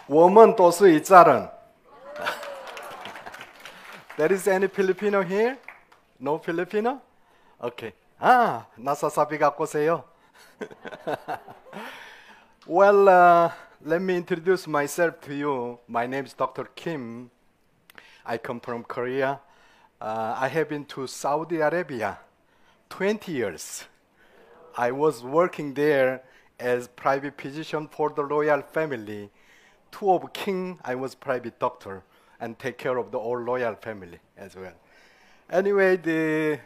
我们都是一家人. There is any Filipino here? No Filipino? Okay. nasasabi 갖고 오세요. Well, let me introduce myself to you. My name is Dr. Kim. I come from Korea. I have been to Saudi Arabia 20 years. I was working there as private physician for the royal family. Two of king, I was private doctor and take care of the whole royal family as well. Anyway,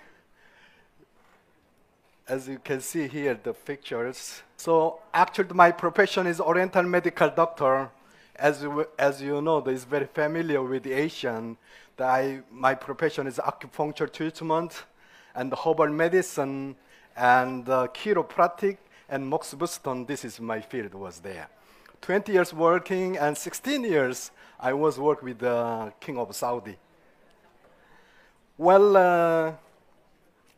as you can see here, the pictures. So actually my profession is Oriental medical doctor. As you know, is very familiar with the Asian. My profession is acupuncture treatment and herbal medicine and chiropractic and Mox Boston. This is my field was there. 20 years working and 16 years I was working with the King of Saudi. Well,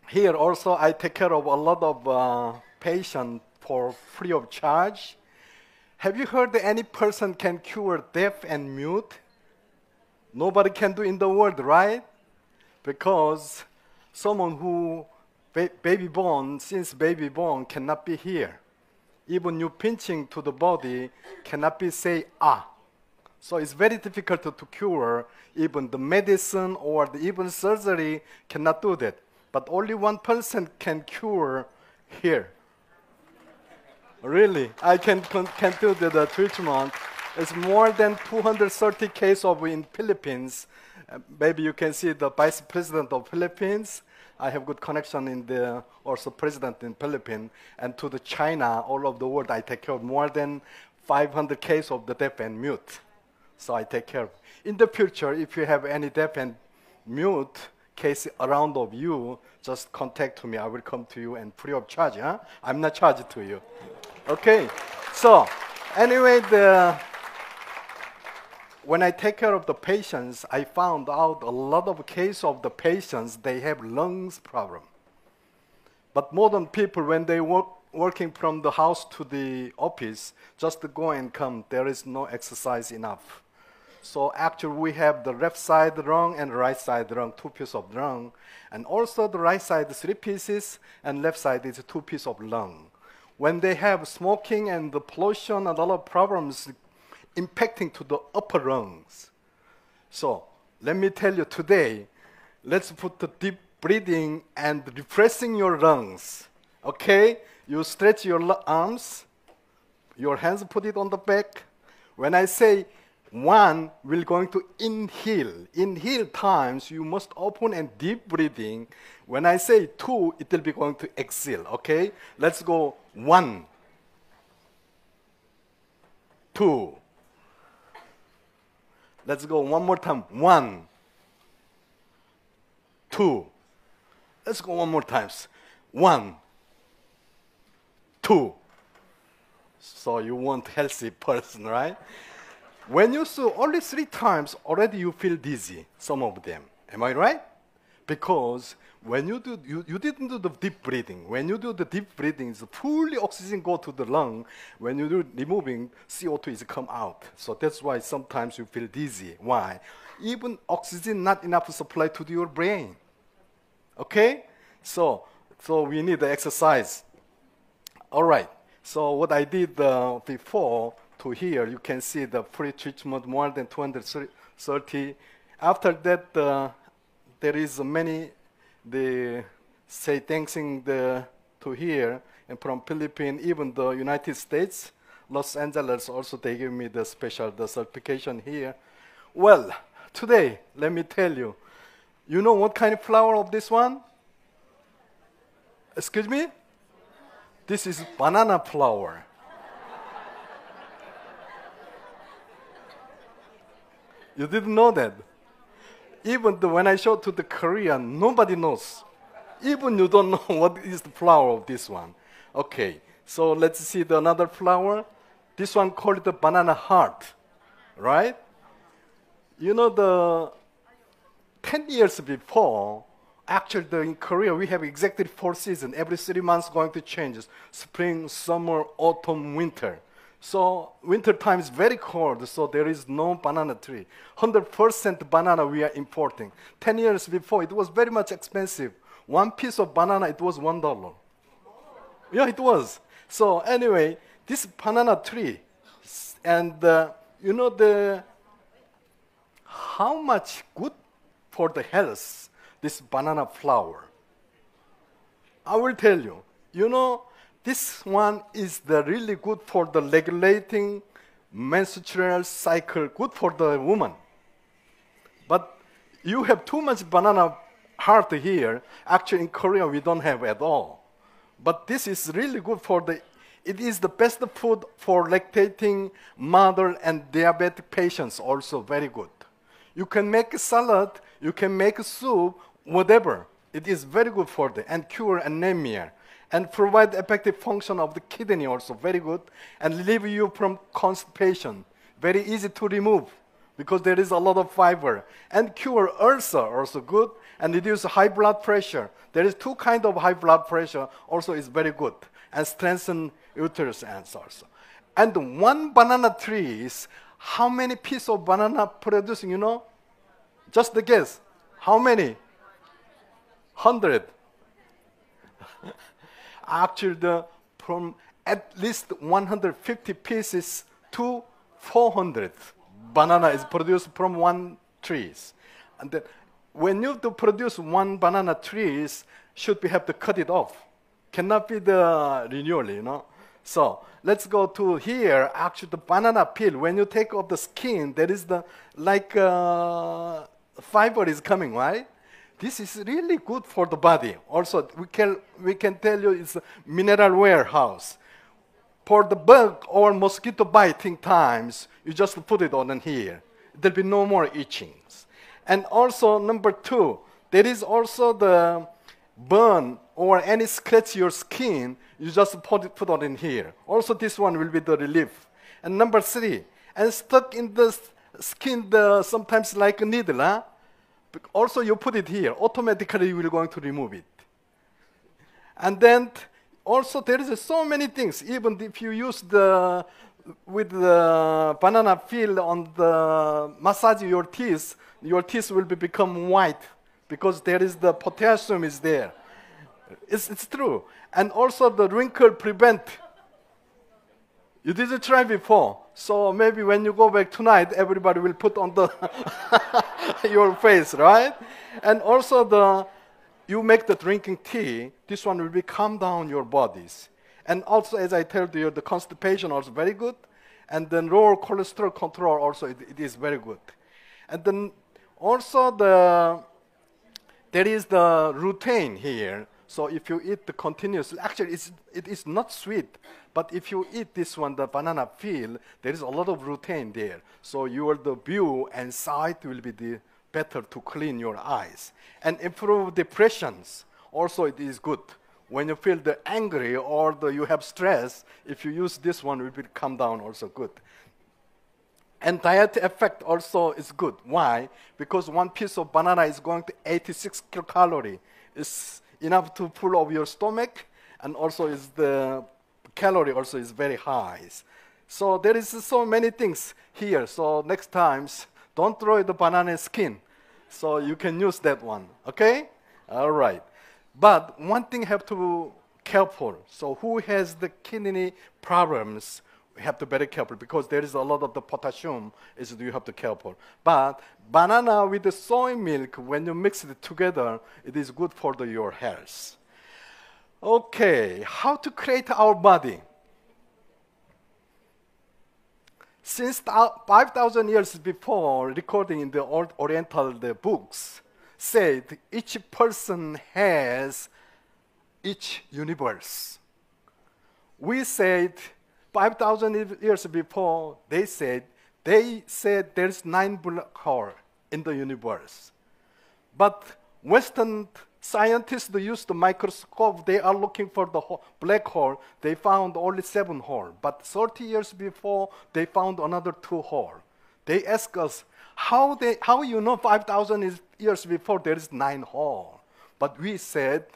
here also I take care of a lot of patients for free of charge. Have you heard that any person can cure deaf and mute? Nobody can do in the world, right? Because someone who since baby born cannot be here. Even you pinching to the body cannot be say ah. So it's very difficult to cure. Even the medicine or even surgery cannot do that. But only one person can cure here. Really, I can do the treatment. It's more than 230 cases in Philippines. Maybe you can see the vice president of Philippines. I have good connection in the also president in Philippines and to the China, all over the world. I take care of more than 500 cases of the deaf and mute. So I take care of. In the future, if you have any deaf and mute case around of you, just contact me. I will come to you and free of charge. Huh? I'm not charged to you. Okay. So anyway, when I take care of the patients, I found out a lot of cases of the patients, they have lungs problem. But modern people, when they working from the house to the office, just to go and come, there is no exercise enough. So actually we have the left side lung and right side lung, 2 pieces of lung. And also the right side 3 pieces and left side is 2 pieces of lung. When they have smoking and the pollution and a lot of problems impacting to the upper lungs. So let me tell you today, let's put the deep breathing and refreshing your lungs. Okay? You stretch your arms, your hands put it on the back. When I say 1, we're going to inhale. Inhale times, you must open and deep breathing. When I say 2, it will be going to exhale, okay? Let's go 1, 2. Let's go one more time. 1, 2. Let's go one more time. 1, 2. So you want healthy person, right? When you do only 3 times, already you feel dizzy, some of them. Am I right? Because when you do, you didn't do the deep breathing. When you do the deep breathing, it's fully oxygen go to the lung. When you do removing, CO2 is come out. So that's why sometimes you feel dizzy. Why? Even oxygen not enough supply to your brain. Okay? So we need the exercise. All right. So what I did before to here, you can see the pre-treatment more than 230. After that, there is many, they say thanking to here, and from Philippines, even the United States, Los Angeles also, they give me the special certification here. Well, today, let me tell you, you know what kind of flower of this one? Excuse me? This is banana flower. You didn't know that? Even when I show to the Korean, nobody knows. Even you don't know what is the flower of this one. Okay, so let's see another flower. This one called the banana heart, right? You know, the 10 years before, actually in Korea, we have exactly 4 seasons. Every 3 months going to change. Spring, summer, autumn, winter. So winter time is very cold, so there is no banana tree. 100% banana we are importing. 10 years before, it was very much expensive. One piece of banana, it was $1. Yeah, it was. So anyway, this banana tree, and you know how much good for the health this banana flower. I will tell you. You know, this one is really good for the regulating menstrual cycle, good for the woman. But you have too much banana heart here. Actually, in Korea, we don't have at all. But this is really good for it is the best food for lactating mother and diabetic patients also very good. You can make a salad, you can make a soup, whatever. It is very good for and cure anemia. And provide effective function of the kidney also, very good. And relieve you from constipation. Very easy to remove because there is a lot of fiber. And cure ulcer, also good. And reduce high blood pressure. There is two kinds of high blood pressure, also is very good. And strengthen uterus ends also. And one banana tree is, how many pieces of banana producing, you know? Just a guess. How many? 100. Actually, from at least 150 pieces to 400 banana is produced from one trees. And then when you to produce one banana trees, have to cut it off. Cannot be the renewal, you know. So let's go to here. Actually, the banana peel. When you take off the skin, there is the fiber is coming, right? This is really good for the body. Also, we can tell you it's a mineral warehouse. For the bug or mosquito biting times, you just put it on here. There'll be no more itchings. And also, number 2, there is also the burn or any scratch your skin, you just put it on in here. Also, this one will be the relief. And number 3, and stuck in the skin, sometimes like a needle, huh? Also, you put it here. Automatically, you will going to remove it. And then, also, there is so many things. Even if you use with the banana peel on the massage your teeth will become white because there is the potassium is there. It's true. And also, the wrinkle prevent. You didn't try before, so maybe when you go back tonight, everybody will put on the your face, right? And also, you make the drinking tea. This one will be calm down your bodies. And also, as I told you, the constipation also very good, and then lower cholesterol control also it is very good. And then also there is the lutein here. So if you eat the continuously, actually it is not sweet, but if you eat this one, the banana peel, there is a lot of lutein there. So the view and sight will be better to clean your eyes. And improve depressions, also it is good. When you feel angry or you have stress, if you use this one, it will come down also good. And diet effect also is good. Why? Because one piece of banana is going to 86 kilocalories. It's enough to full of your stomach, and also the calorie also is very high. So there is so many things here. So next times, don't throw the banana skin. So you can use that one, okay? All right. But one thing have to careful. So who has the kidney problems, we have to be very careful because there is a lot of the potassium you have to careful. But banana with the soy milk, when you mix it together, it is good for your health. Okay, how to create our body? Since 5,000 years before, recording in the old Oriental books, said each person has each universe. We said 5,000 years before, they said there's 9 black holes in the universe. But Western scientists use the microscope. They are looking for the black hole. They found only 7 holes. But 30 years before, they found another 2 holes. They ask us, how you know 5,000 years before there is 9 holes? But we said,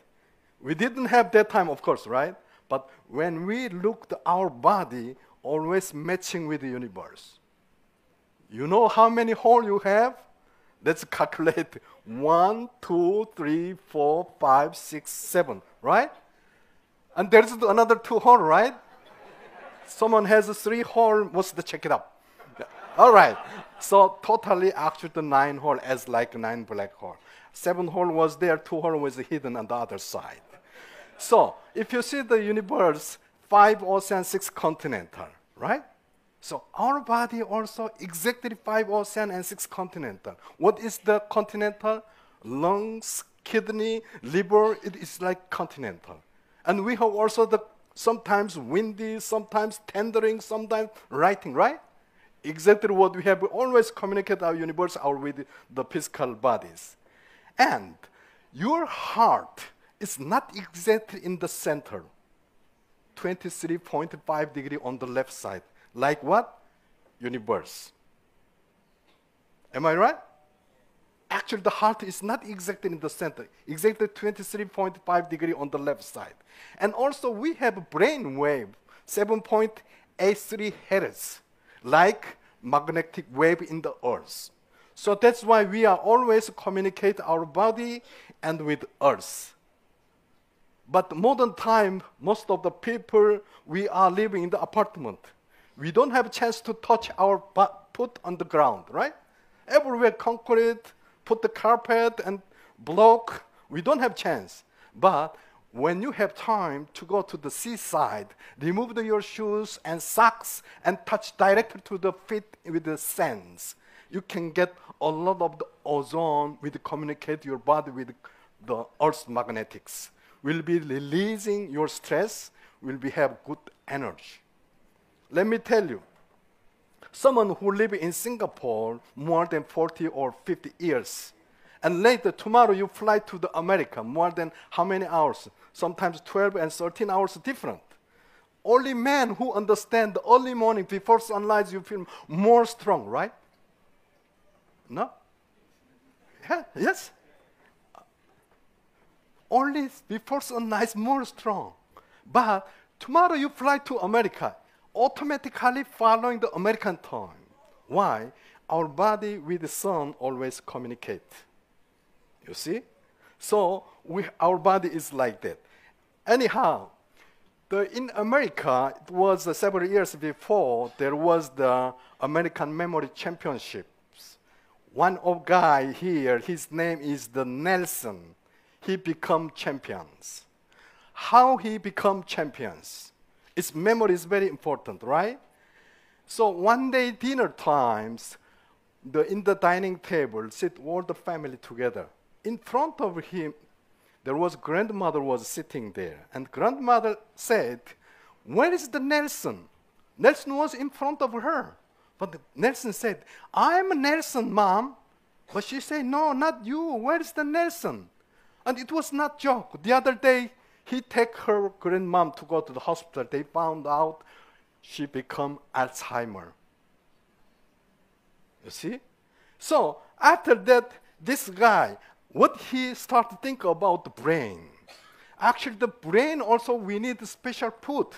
we didn't have that time, of course, right? But when we looked at our body, always matching with the universe. You know how many holes you have? Let's calculate 1, 2, 3, 4, 5, 6, 7, right? And there's another 2 holes, right? Someone has 3 holes, must check it out. All right. So totally actually the 9 holes as like 9 black holes. 7 holes was there, 2 holes was hidden on the other side. So if you see the universe, 5 ocean, 6 continental, right? So our body also exactly 5 ocean and 6 continental. What is the continental? Lungs, kidney, liver, it is like continental. And we have also the sometimes windy, sometimes tendering, sometimes writing, right? Exactly what we have always communicate our universe out with the physical bodies. And your heart is not exactly in the center, 23.5 degree on the left side. Like what? Universe. Am I right? Actually, the heart is not exactly in the center, exactly 23.5 degree on the left side. And also, we have a brain wave, 7.83 hertz, like magnetic wave in the earth. So that's why we are always communicate our body and with earth. But modern time, most of the people, we are living in the apartment. We don't have a chance to touch our foot on the ground, right? Everywhere concrete, put the carpet and block. We don't have chance. But when you have time to go to the seaside, remove your shoes and socks and touch directly to the feet with the sands. You can get a lot of the ozone with communicate your body with the Earth's magnetics. Will be releasing your stress, will be have good energy. Let me tell you, someone who live in Singapore more than 40 or 50 years, and later tomorrow you fly to the America, more than how many hours? Sometimes 12 and 13 hours different. Only men who understand the early morning before sunrise, you feel more strong, right? No? Yeah, yes? Only before sunrise, more strong. But tomorrow you fly to America, automatically following the American time. Why? Our body with the sun always communicate. You see? So our body is like that. Anyhow, in America, it was several years before, there was the American Memory Championships. One of guy here, his name is the Nelson. He become champions. How he become champions? His memory is very important, right? So one day dinner times, in the dining table, sit all the family together. In front of him, there was grandmother was sitting there, and grandmother said, "Where is the Nelson?" Nelson was in front of her, but Nelson said, "I'm Nelson, Mom." But she said, "No, not you. Where is the Nelson?" And it was not joke. The other day, he take her grandmom to go to the hospital. They found out she become Alzheimer. You see? So after that, this guy, what he started to think about the brain. Actually, the brain also, we need special food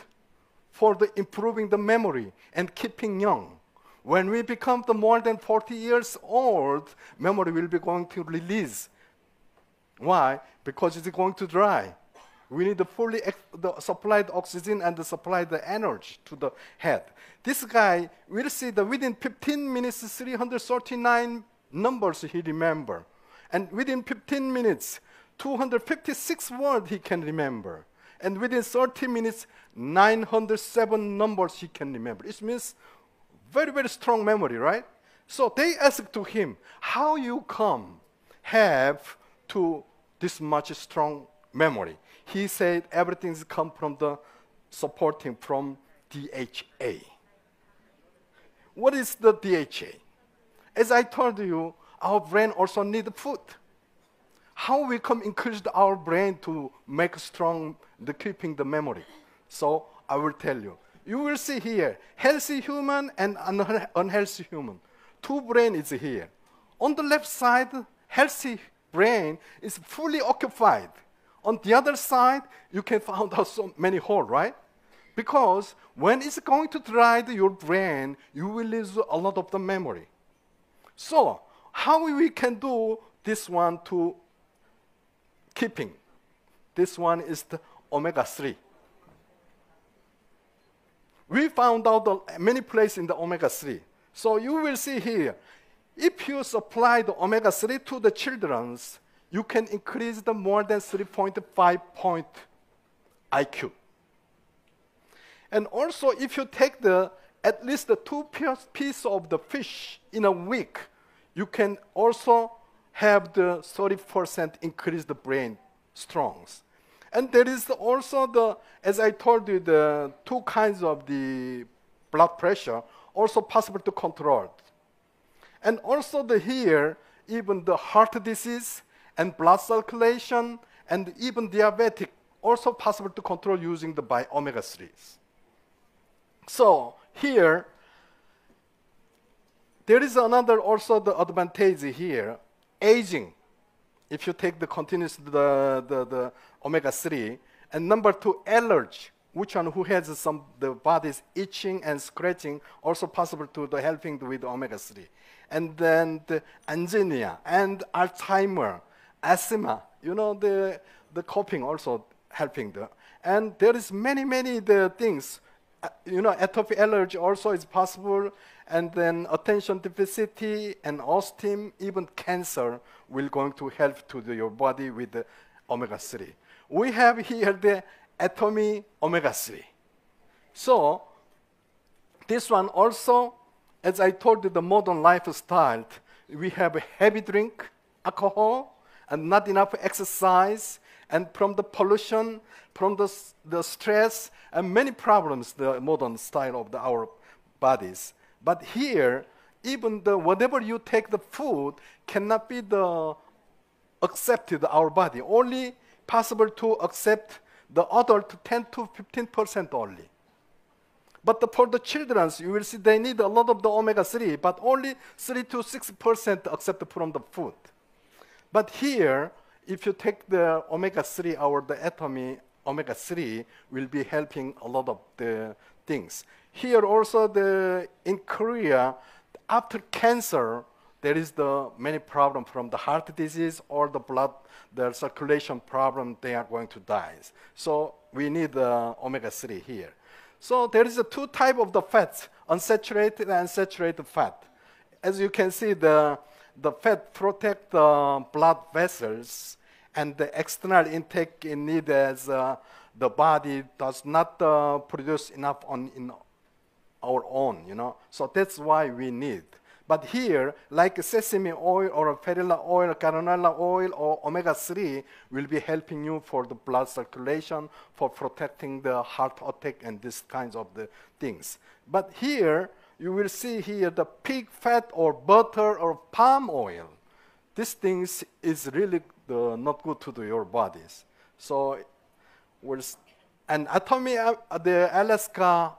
for the improving the memory and keeping young. When we become the more than 40 years old, memory will be going to release. Why? Because it's going to dry. We need to fully supply the oxygen and supply the energy to the head. This guy will see that within 15 minutes, 339 numbers he remember. And within 15 minutes, 256 words he can remember. And within 30 minutes, 907 numbers he can remember. It means very, very strong memory, right? So they asked to him, how you have to this much strong memory? He said everything's come from the supporting from DHA. What is the DHA? As I told you, our brain also needs food. How we can increase our brain to make strong the keeping the memory? So I will tell you. You will see here, healthy human and unhealthy human. Two brain is here. On the left side, healthy brain is fully occupied. On the other side, you can find out so many holes, right? Because when it's going to dry your brain, you will lose a lot of the memory. So how we can do this one to keeping? This one is the omega-3. We found out many places in the omega-3. So you will see here, if you supply the omega-3 to the children, you can increase the more than 3.5 point IQ. And also, if you take at least the 2 pieces of the fish in a week, you can also have the 30% increase the brain strongs. And there is also as I told you, the 2 kinds of the blood pressure also possible to control. And also here, even the heart disease and blood circulation and even diabetic also possible to control using the omega-3s. So here, there is another also the advantage here, aging. If you take the continuous the omega-3, and number 2, allergy. Which one who has the body's itching and scratching also possible to the helping with omega-3. And then the angina and Alzheimer, asthma, the coughing also helping and there is many the things. Atopic allergy also is possible, and then attention deficit and autism, even cancer will going to help to your body with the omega-3. We have here the Atomy omega-3. So this one also, as I told you, the modern lifestyle, we have a heavy drink, alcohol, and not enough exercise, and from the pollution, from the stress, and many problems, the modern style of our bodies. But here, even whatever you take the food cannot be accepted our body. Only possible to accept the adult 10 to 15% only. But for the children, you will see they need a lot of the omega-3, but only 3 to 6% accepted from the food. But here, if you take the omega-3, the Atomy omega-3 will be helping a lot of the things. Here also, in Korea, after cancer, there is many problems from the heart disease or the circulation problem, they are going to die. So we need omega-3 here. So there is 2 types of the fats, unsaturated and saturated fat. As you can see, the fat protect the blood vessels, and the external intake is needed as the body does not produce enough in our own, So that's why we need. But here, like sesame oil or perilla oil, canola oil, or omega-3 will be helping you for the blood circulation, for protecting the heart attack and these kinds of the things. But here, you will see here the pig fat or butter or palm oil. These things is really not good to your bodies. So, and Atomy, the Alaska,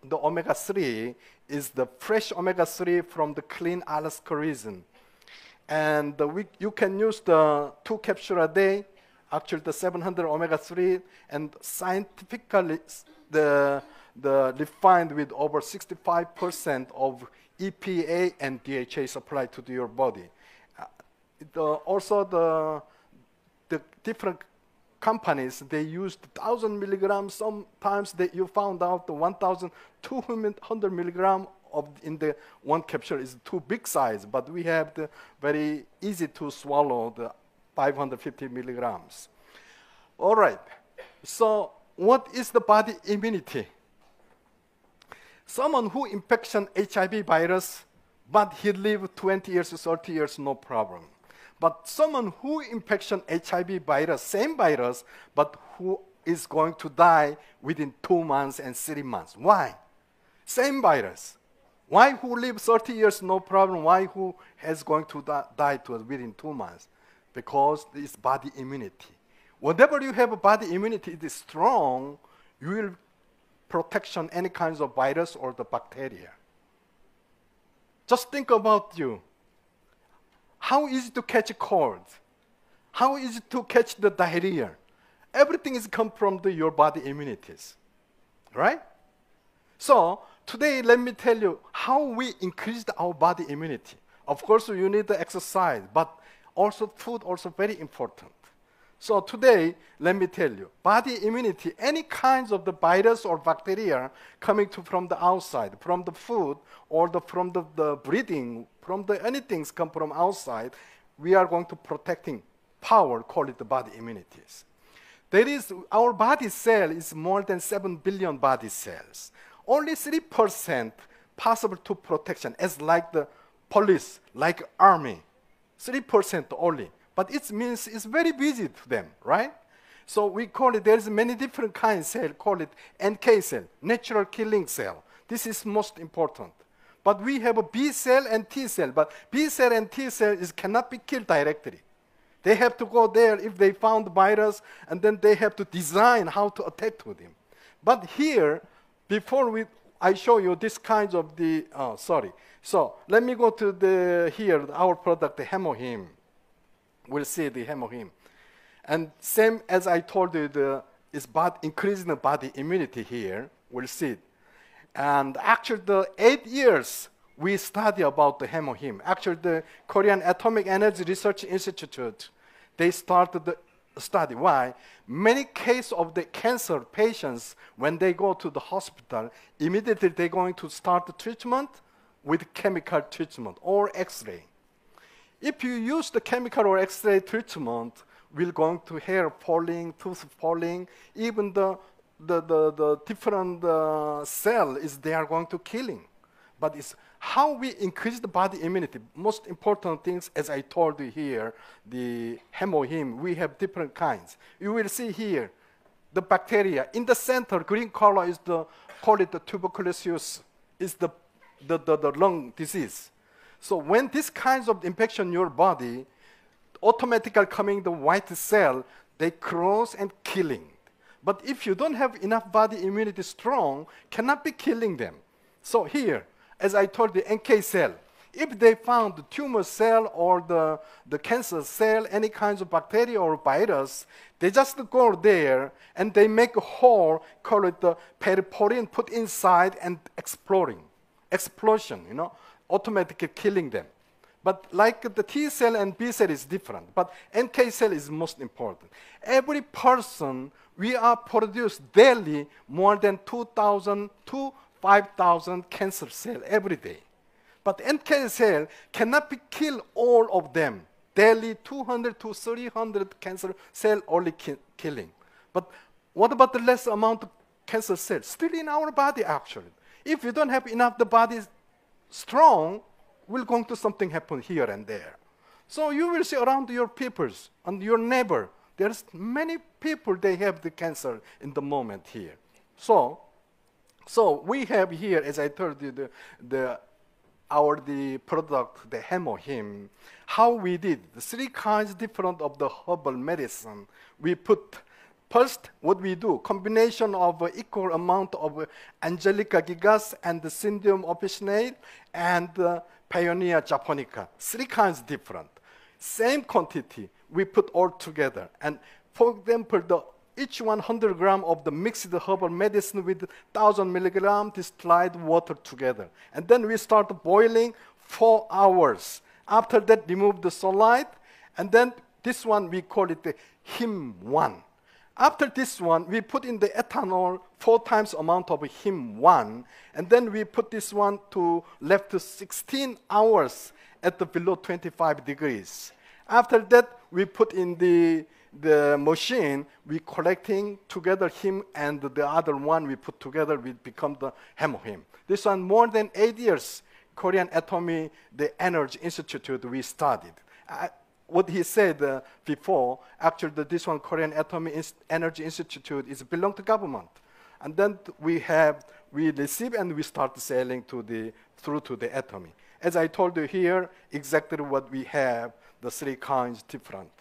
the omega-3 is the fresh omega-3 from the clean Alaska region. And you can use the 2 capsules a day, actually the 700 omega-3, and scientifically refined with over 65% of EPA and DHA supply to your body. Also the different companies, they used 1,000 milligrams. Sometimes you found out the 1,200 milligrams in the 1 capsule is too big size, but we have the very easy to swallow, the 550 milligrams. All right, so what is the body immunity? Someone who infection HIV virus, but he lived 20 years, 30 years, no problem. But someone who infection HIV virus, same virus, but who is going to die within 2 months and 3 months. Why? Same virus. Why who live 30 years, no problem? Why who is going to die within 2 months? Because it's body immunity. Whatever you have a body immunity, it is strong, you will protection any kinds of virus or the bacteria. Just think about you. How easy to catch a cold? How easy to catch the diarrhea? Everything is come from your body immunities, right? So today, let me tell you how we increased our body immunity. Of course, you need the exercise, but also food also very important. So today, let me tell you, body immunity, any kinds of the virus or bacteria coming from the outside, from the food or from the breathing, from the anything come from outside, we are going to protecting power, call it the body immunities. There is, our body cell is more than 7 billion body cells. Only 3% possible to protection, as like the police, like army, 3% only. But it means it's very busy to them, right? So we call it, there's many different kinds of cell, call it NK cell, natural killing cell. This is most important. But we have a B cell and T cell, but B cell and T cell cannot be killed directly. They have to go there if they found the virus, and then they have to design how to attack to them. But here, before I show you this kinds of the, So let me go to here, our product, the HemoHIM. We'll see the HemoHIM. And same as I told you, is increasing the body immunity here. We'll see it. And actually, the 8 years we study about the HemoHIM. Actually, the Korean Atomic Energy Research Institute, they started the study. Why? Many cases of the cancer patients, when they go to the hospital, immediately they're going to start the treatment with chemical treatment or X-ray. If you use the chemical or X-ray treatment, we're going to hair falling, tooth falling, even the different cell they are going to killing. But it's how we increase the body immunity. Most important things, as I told you here, the HemoHIM, we have different kinds. You will see here, the bacteria. In the center, green color is call it the tuberculosis, is the lung disease. So when this kinds of infection in your body, automatically coming the white cell, they cross and killing. But if you don't have enough body immunity strong, cannot be killing them. So here, as I told you, NK cell, if they found the tumor cell or the cancer cell, any kinds of bacteria or virus, they just go there and they make a hole, call it the periporine, put inside and explosion, automatically killing them. But like the T cell and B cell is different, but NK cell is most important. Every person, we are produce daily more than 2,000 to 5,000 cancer cells every day. But NK cell cannot be killed all of them. Daily 200 to 300 cancer cell only killing. But what about the less amount of cancer cells? Still in our body actually. If you don't have enough the body strong, will going to something happen here and there. So you will see around your peoples and your neighbor, there's many people they have the cancer in the moment here. So we have here, as I told you, the product, the HemoHIM, how we did the 3 kinds different of the herbal medicine. We put first, what we do, combination of equal amount of Angelica gigas and the Syndium officinate and Paeonia japonica. 3 kinds different. Same quantity, we put all together. And for example, each 100 gram of the mixed herbal medicine with 1,000 milligram distilled water together. And then we start boiling 4 hours. After that, remove the sunlight. And then this one, we call it the HIM1. After this one, we put in the ethanol 4 times amount of HIM1, and then we put this one to left to 16 hours at the below 25 degrees. After that, we put in the machine, we collecting together HIM and the other one we put together, we become the HemoHIM. This one more than 8 years, Korean Atomy, the Energy Institute, we studied. What he said before, actually this one, Korean Atomy Energy Institute, is belong to government. And then we receive and we start selling through to the Atomy. As I told you here, exactly what we have, the 3 kinds different.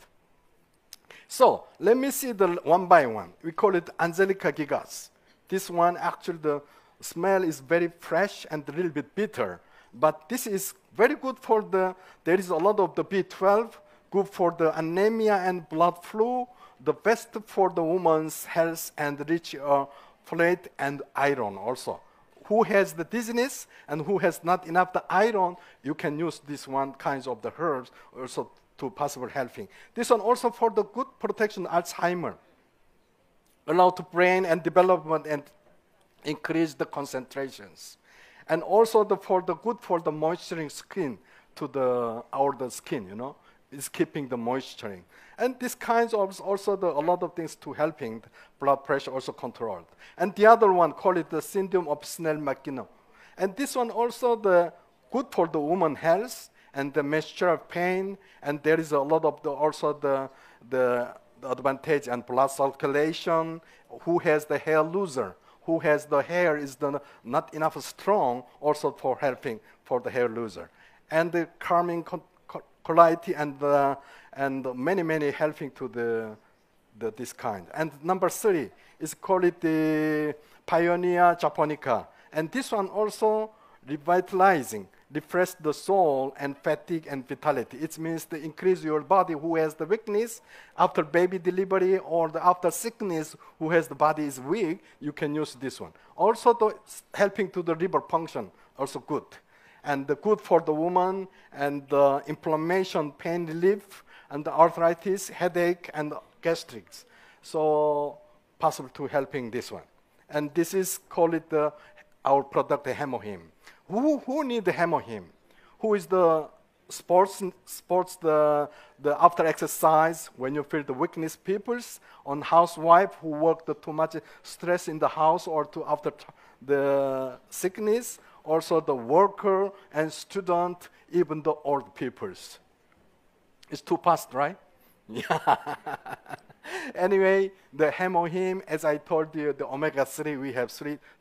So let me see the one by one. We call it Angelica gigas. This one, actually the smell is very fresh and a little bit bitter. But this is very good for there is a lot of the B12, good for the anemia and blood flow, the best for the woman's health and rich folate and iron also. who has the dizziness and who has not enough the iron, you can use this one kinds of the herbs also to possible helping. This one also for the good protection Alzheimer, allow to brain and development and increase the concentrations. And also for the good for the moisturizing skin to the skin, you know, is keeping the moisturing. And this kinds of also a lot of things to helping the blood pressure also controlled. And the other one, call it the syndrome of Snell-McGinnis. And this one also the good for the woman health and the menstrual pain. And there is a lot of also the advantage and blood circulation. Who has the hair loser? Who has the hair is not enough strong, also for helping for the hair loser. And the calming quality and many helping to this kind. And number 3 is called it the Pioneer Japonica. And this one also revitalizing, refresh the soul and fatigue and vitality. It means to increase your body who has the weakness after baby delivery or after sickness who has the body is weak, you can use this one. Also helping to the liver function, also good. And the good for the woman and the inflammation, pain relief, and the arthritis, headache, and gastrics. So possible to helping this one. And this is call it our product, the HemoHIM. Who need the HemoHIM? Who is the sports the after exercise when you feel the weakness peoples on housewife who work too much stress in the house or after the sickness, also the worker and student, even the old peoples. It's too fast, right? Yeah. Anyway, the HemoHIM, as I told you, the omega-3, we have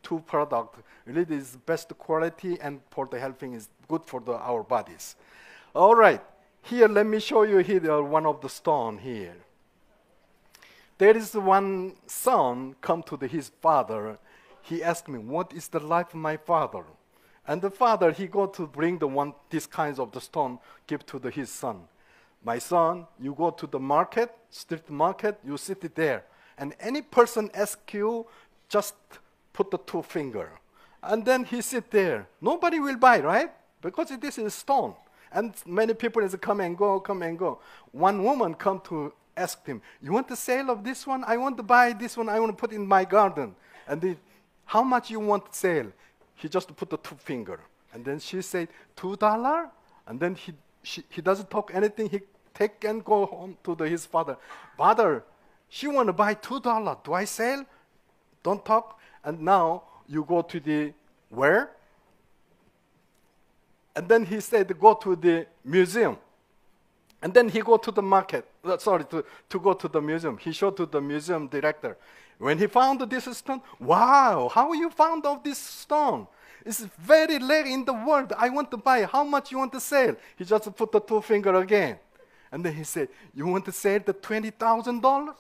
two products. Really is best quality and for the helping is good for our bodies. All right, here let me show you here one of the stone here. There is one son come to his father. He asked me, what is the life of my father? And the father, he go to bring these kinds of the stone, give to his son. My son, you go to the market, street market, you sit there. And any person ask you, just put the 2 finger. And then he sit there. Nobody will buy, right? Because this is stone. And many people is come and go, come and go. One woman come to ask him, you want the sale of this one? I want to buy this one. I want to put in my garden. And how much you want to sell? He just put the 2 finger. And then she said, $2? And then he doesn't talk anything. He take and go home to his father. Father, she want to buy $2. Do I sell? Don't talk. And now you go to where? And then he said, go to the museum. And then he go to the market. To go to the museum. He showed to the museum director. When he found this stone, wow, how you found of this stone? It's very rare in the world. I want to buy. How much you want to sell? He just put the 2 finger again. And then he said, you want to sell the $20,000?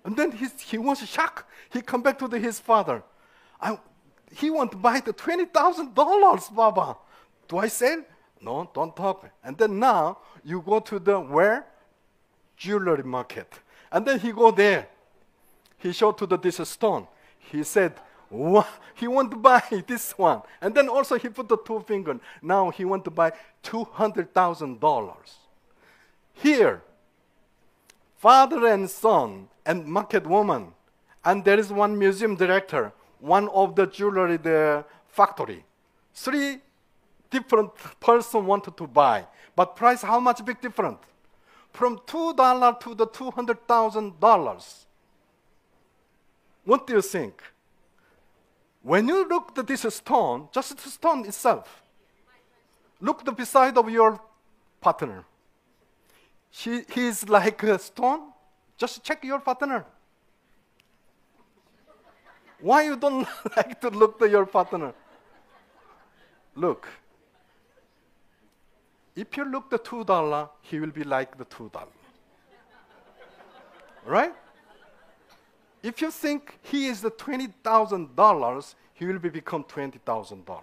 And then he was shocked. He come back to his father. He want to buy the $20,000, Baba. Do I sell? No, don't talk. And then now you go to where? Jewelry market. And then he go there. He showed to this stone. He said, he want to buy this one. And then also he put the 2 finger. Now he want to buy $200,000. Here, father and son and market woman. And there is one museum director, one of the jewelry factory. 3 different person wanted to buy. But price, how much big different? From $2 to the $200,000. What do you think? When you look at this stone, just the stone itself, look beside of your partner. He's like a stone. Just check your partner. Why you don't like to look at your partner? Look. If you look the $2, he will be like the $2. Right? If you think he is the $20,000, he will become $20,000.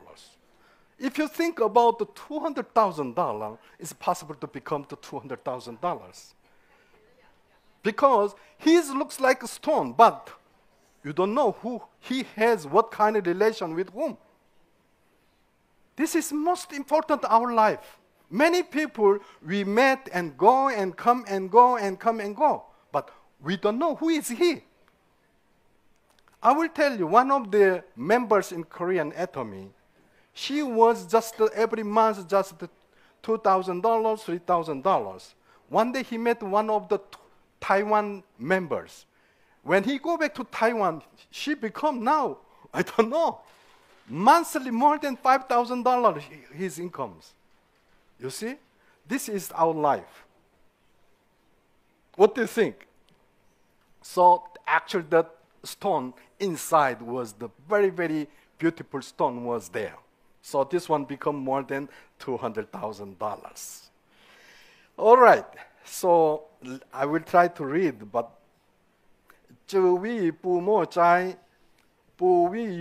If you think about the $200,000, it's possible to become the $200,000. Because he looks like a stone, but you don't know who he has, what kind of relation with whom. This is most important in our life. Many people we met and go and come and go and come and go, but we don't know who is he. I will tell you, one of the members in Korean Atomy, she was just every month just $2,000, $3,000. One day he met one of the Taiwan members. When he go back to Taiwan, she become now, I don't know, monthly more than $5,000 his incomes. You see, this is our life. What do you think? So actually that stone inside was the very, very beautiful stone was there. So this one become more than $200,000. All right, so I will try to read, but 这位父母在不为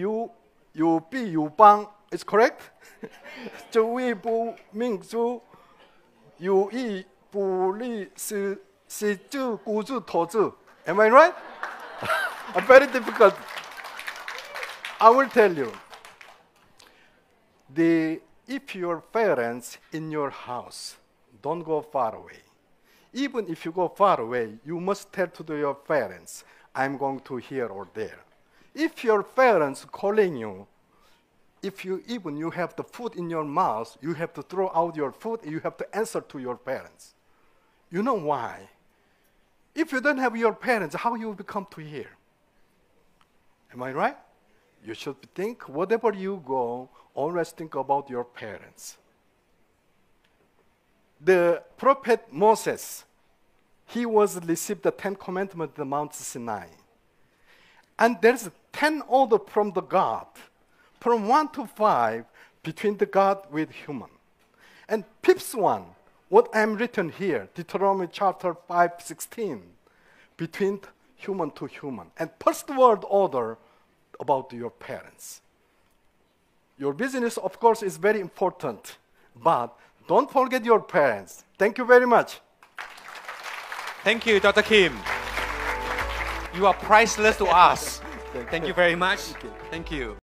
有必有帮 is correct? 这位不民主有意不利是就孤注投资 Am I right? Very difficult. I will tell you. If your parents in your house, don't go far away. Even if you go far away, you must tell to your parents, I'm going to here or there. If your parents calling you, if you have the food in your mouth, you have to throw out your food, you have to answer to your parents. You know why? If you don't have your parents, how you will come to here? Am I right? You should think, whatever you go, always think about your parents. The prophet Moses, he received the 10 Commandments at Mount Sinai. And there's 10 orders from the God, from 1 to 5, between the God with human. And fifth one, what I'm written here, Deuteronomy chapter 5:16, between human to human. And first word order about your parents. Your business, of course, is very important, but don't forget your parents. Thank you very much. Thank you, Dr. Kim. You are priceless to us. Thank you very much. Thank you.